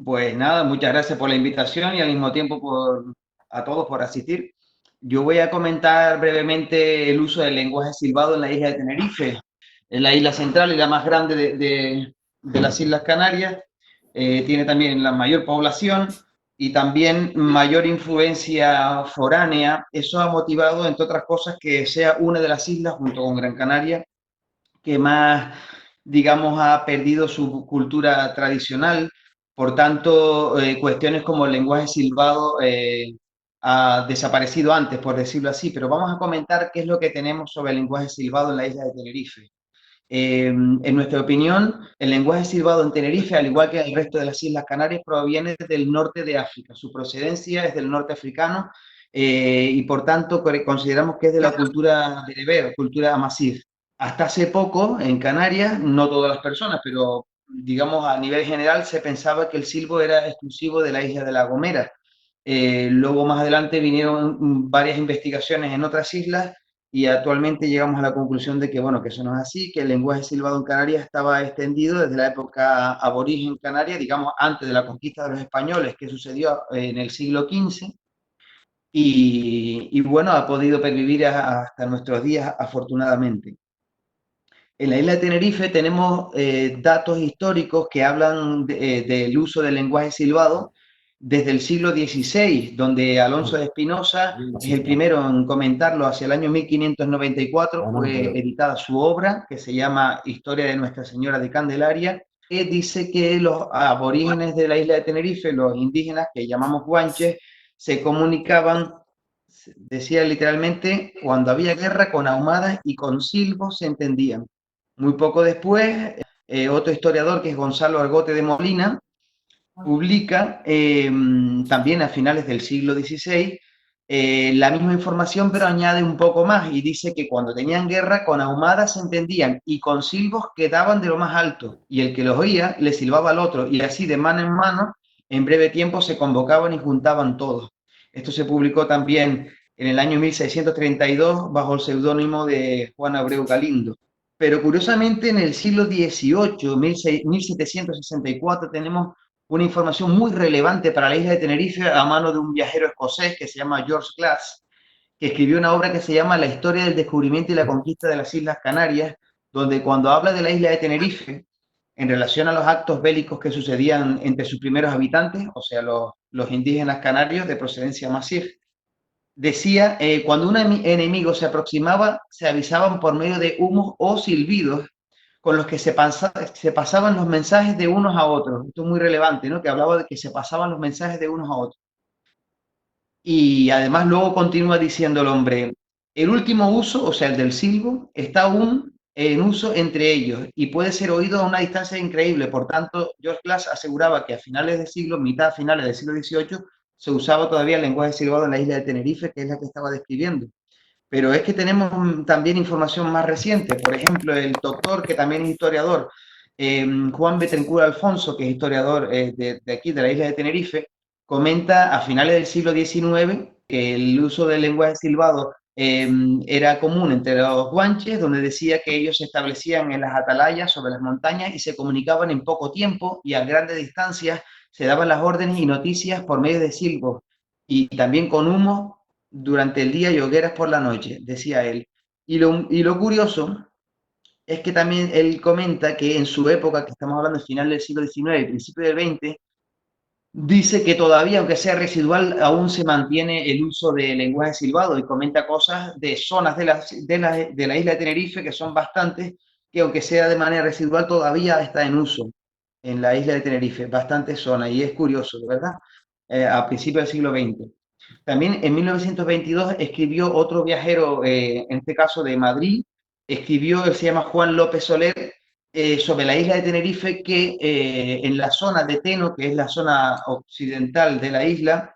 Pues nada, muchas gracias por la invitación y al mismo tiempo a todos por asistir. Yo voy a comentar brevemente el uso del lenguaje silbado en la isla de Tenerife, en la isla central y la más grande de las Islas Canarias. Tiene también la mayor población y también mayor influencia foránea. Eso ha motivado, entre otras cosas, que sea una de las islas, junto con Gran Canaria, que más, digamos, ha perdido su cultura tradicional. Por tanto, cuestiones como el lenguaje silbado ha desaparecido antes, por decirlo así, pero vamos a comentar qué es lo que tenemos sobre el lenguaje silbado en la isla de Tenerife. En nuestra opinión, el lenguaje silbado en Tenerife, al igual que el resto de las Islas Canarias, proviene del norte de África. Su procedencia es del norte africano y, por tanto, consideramos que es de la cultura bereber, cultura amasí. Hasta hace poco, en Canarias, no todas las personas, pero digamos a nivel general, se pensaba que el silbo era exclusivo de la isla de La Gomera. Luego, más adelante, vinieron varias investigaciones en otras islas y actualmente llegamos a la conclusión de que, bueno, que eso no es así, que el lenguaje silbado en Canarias estaba extendido desde la época aborigen canaria, digamos, antes de la conquista de los españoles, que sucedió en el siglo XV, y bueno, ha podido pervivir hasta nuestros días, afortunadamente. En la isla de Tenerife tenemos datos históricos que hablan del uso del lenguaje silbado desde el siglo XVI, donde Alonso de Espinosa es el primero en comentarlo. Hacia el año 1594 fue editada su obra, que se llama Historia de Nuestra Señora de Candelaria, que dice que los aborígenes de la isla de Tenerife, los indígenas que llamamos guanches, se comunicaban, decía literalmente, cuando había guerra con ahumadas y con silbos se entendían. Muy poco después, otro historiador, que es Gonzalo Argote de Molina, publica también a finales del siglo XVI la misma información, pero añade un poco más y dice que cuando tenían guerra con ahumadas se entendían y con silbos quedaban de lo más alto, y el que los oía le silbaba al otro, y así de mano en mano en breve tiempo se convocaban y juntaban todos. Esto se publicó también en el año 1632 bajo el seudónimo de Juan Abreu Galindo. Pero curiosamente en el siglo XVIII, 1764, tenemos una información muy relevante para la isla de Tenerife a mano de un viajero escocés que se llama George Glass, que escribió una obra que se llama La historia del descubrimiento y la conquista de las Islas Canarias, donde cuando habla de la isla de Tenerife, en relación a los actos bélicos que sucedían entre sus primeros habitantes, o sea, los indígenas canarios de procedencia masif, decía, cuando un enemigo se aproximaba, se avisaban por medio de humos o silbidos con los que se pasaban los mensajes de unos a otros. Esto es muy relevante, ¿no? Que hablaba de que se pasaban los mensajes de unos a otros. Y además luego continúa diciendo el hombre, el último uso, o sea, el del silbo, está aún en uso entre ellos y puede ser oído a una distancia increíble. Por tanto, George Glass aseguraba que a finales del siglo, mitad finales del siglo XVIII, se usaba todavía el lenguaje silbado en la isla de Tenerife, que es la que estaba describiendo. Pero es que tenemos también información más reciente. Por ejemplo, el doctor, que también es historiador, Juan Betancourt Alfonso, que es historiador de aquí, de la isla de Tenerife, comenta a finales del siglo XIX que el uso del lenguaje silbado era común entre los guanches, donde decía que ellos se establecían en las atalayas sobre las montañas y se comunicaban en poco tiempo y a grandes distancias, se daban las órdenes y noticias por medio de silbos y también con humo durante el día y hogueras por la noche, decía él. Y lo curioso es que también él comenta que en su época, que estamos hablando del final del siglo XIX y principio del XX, dice que todavía, aunque sea residual, aún se mantiene el uso de lenguaje silbado y comenta cosas de zonas de la isla de Tenerife, que son bastantes, que aunque sea de manera residual, todavía está en uso en la isla de Tenerife, bastantes zonas, y es curioso, ¿verdad? A principios del siglo XX. También en 1922 escribió otro viajero, en este caso de Madrid, escribió, él se llama Juan López Soler, sobre la isla de Tenerife, que en la zona de Teno, que es la zona occidental de la isla,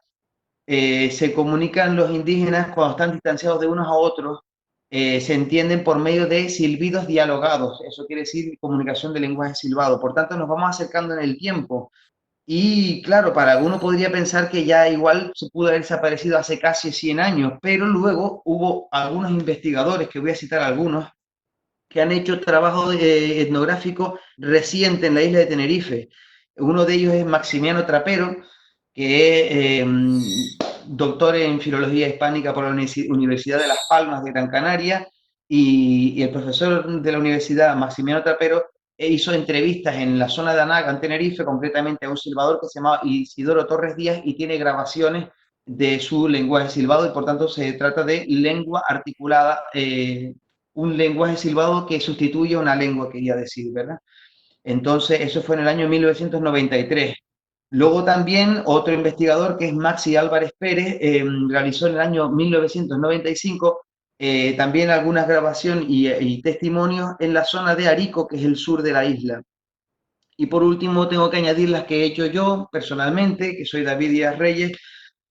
se comunican los indígenas cuando están distanciados de unos a otros, se entienden por medio de silbidos dialogados, eso quiere decir comunicación de lenguaje silbado. Por tanto, nos vamos acercando en el tiempo y claro, para alguno podría pensar que ya igual se pudo haber desaparecido hace casi 100 años, pero luego hubo algunos investigadores, que voy a citar algunos, que han hecho trabajo etnográfico reciente en la isla de Tenerife Uno de ellos es Maximiano Trapero, que es doctor en Filología Hispánica por la Universidad de Las Palmas de Gran Canaria, y el profesor de la universidad, Maximiano Trapero, hizo entrevistas en la zona de Anaga, en Tenerife, concretamente a un silbador que se llamaba Isidoro Torres Díaz, y tiene grabaciones de su lenguaje silbado, y por tanto se trata de lengua articulada, un lenguaje silbado que sustituye a una lengua, quería decir, ¿verdad? Entonces, eso fue en el año 1993. Luego también otro investigador, que es Maxi Álvarez Pérez, realizó en el año 1995 también algunas grabaciones y testimonios en la zona de Arico, que es el sur de la isla. Y por último, tengo que añadir las que he hecho yo personalmente, que soy David Díaz Reyes,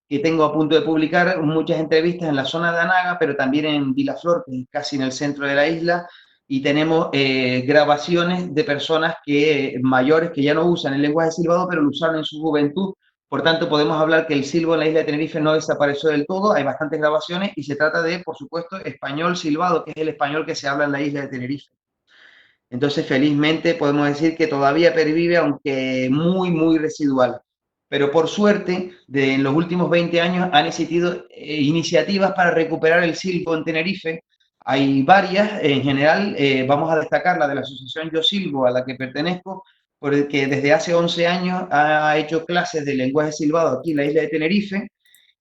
que tengo a punto de publicar muchas entrevistas en la zona de Anaga, pero también en Vilaflor, que es casi en el centro de la isla, y tenemos grabaciones de personas mayores que ya no usan el lenguaje silbado, pero lo usaron en su juventud. Por tanto, podemos hablar que el silbo en la isla de Tenerife no desapareció del todo, hay bastantes grabaciones y se trata de, por supuesto, español silbado, que es el español que se habla en la isla de Tenerife. Entonces, felizmente podemos decir que todavía pervive, aunque muy, muy residual. Pero por suerte, en los últimos 20 años han existido iniciativas para recuperar el silbo en Tenerife. Hay varias, en general vamos a destacar la de la asociación Yo Silbo, a la que pertenezco, porque desde hace 11 años ha hecho clases de lenguaje silbado aquí en la isla de Tenerife,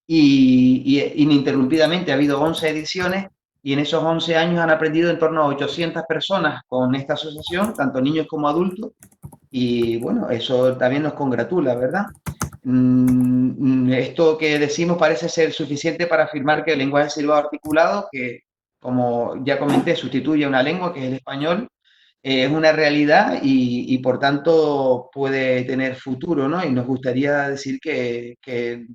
y ininterrumpidamente ha habido 11 ediciones, y en esos 11 años han aprendido en torno a 800 personas con esta asociación, tanto niños como adultos, y bueno, eso también nos congratula, ¿verdad? Esto que decimos parece ser suficiente para afirmar que el lenguaje silbado articulado, que como ya comenté, sustituye a una lengua que es el español, es una realidad, y por tanto puede tener futuro, ¿no? Y nos gustaría decir que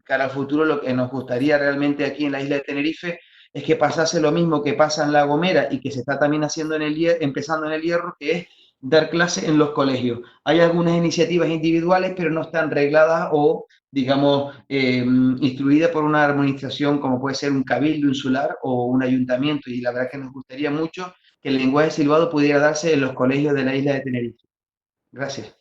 cara al futuro lo que nos gustaría realmente aquí en la isla de Tenerife es que pasase lo mismo que pasa en La Gomera y que se está también haciendo empezando en el Hierro, que es dar clases en los colegios. Hay algunas iniciativas individuales, pero no están regladas o, digamos, instruidas por una administración como puede ser un cabildo insular o un ayuntamiento, y la verdad que nos gustaría mucho que el lenguaje silbado pudiera darse en los colegios de la isla de Tenerife. Gracias.